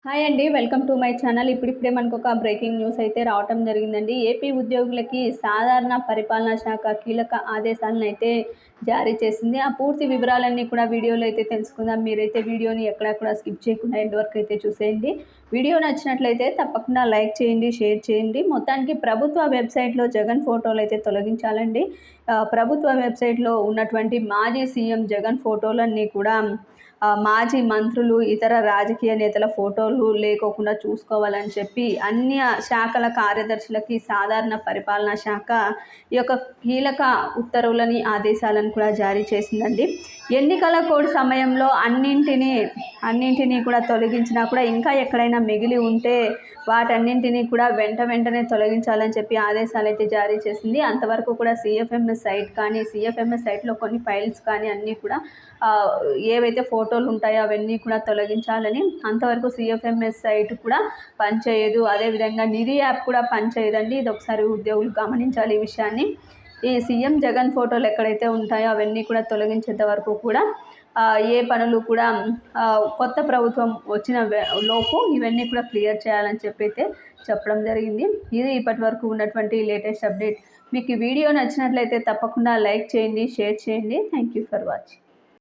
Hi అండి. Welcome to my channel. ఇప్పుడిప్పుడే మనకొక బ్రేకింగ్ న్యూస్ అయితే రావటం జరిగిందండి. ఏపీ ఉద్యోగులకి సాధారణ పరిపాలనా శాఖ కీలక ఆదేశాలనైతే జారీ చేసింది. ఆ పూర్తి వివరాలన్నీ కూడా వీడియోలో అయితే తెలుసుకుందాం. మీరైతే వీడియోని ఎక్కడా కూడా స్కిప్ చేయకుండా ఎండ్ వరకు అయితే చూసేయండి. వీడియో నచ్చినట్లయితే తప్పకుండా లైక్ చేయండి, షేర్ చేయండి. మొత్తానికి ప్రభుత్వ వెబ్సైట్లో జగన్ ఫోటోలు అయితే తొలగించాలండి. ప్రభుత్వ వెబ్సైట్లో ఉన్నటువంటి మాజీ సీఎం జగన్ ఫోటోలన్నీ కూడా మాజీ మంత్రులు, ఇతర రాజకీయ నేతల ఫోటోలు లేకోకుండా చూసుకోవాలని చెప్పి అన్ని శాఖల కార్యదర్శులకి సాధారణ పరిపాలనా శాఖ ఈ యొక్క కీలక ఉత్తర్వులని, ఆదేశాలను కూడా జారీ చేసిందండి. ఎన్నికల కోడ్ సమయంలో అన్నింటినీ కూడా తొలగించినా కూడా ఇంకా ఎక్కడైనా మిగిలి ఉంటే వాటన్నింటినీ కూడా వెంటనే తొలగించాలని చెప్పి ఆదేశాలు అయితే జారీ చేసింది. అంతవరకు కూడా సిఎఫ్ఎంఎస్ సైట్ కానీ, సిఎఫ్ఎంఎస్ సైట్లో కొన్ని ఫైల్స్ కానీ అన్నీ కూడా ఏవైతే ఫోటోలు ఉంటాయో అవన్నీ కూడా తొలగించాలని, అంతవరకు సిఎఫ్ఎంఎస్ సైట్ కూడా పనిచేయదు. అదేవిధంగా నిధి యాప్ కూడా పనిచేయదండి. ఇది ఒకసారి ఉద్యోగులు గమనించాలి ఈ విషయాన్ని. ఈ సీఎం జగన్ ఫోటోలు ఎక్కడైతే ఉంటాయో అవన్నీ కూడా తొలగించేంత వరకు కూడా ఏ పనులు కూడా కొత్త ప్రభుత్వం వచ్చిన లోపు ఇవన్నీ కూడా క్లియర్ చేయాలని చెప్పి అయితే చెప్పడం జరిగింది. ఇది ఇప్పటి వరకు ఉన్నటువంటి లేటెస్ట్ అప్డేట్. మీకు ఈ వీడియో నచ్చినట్లయితే తప్పకుండా లైక్ చేయండి, షేర్ చేయండి. Thank you for watching.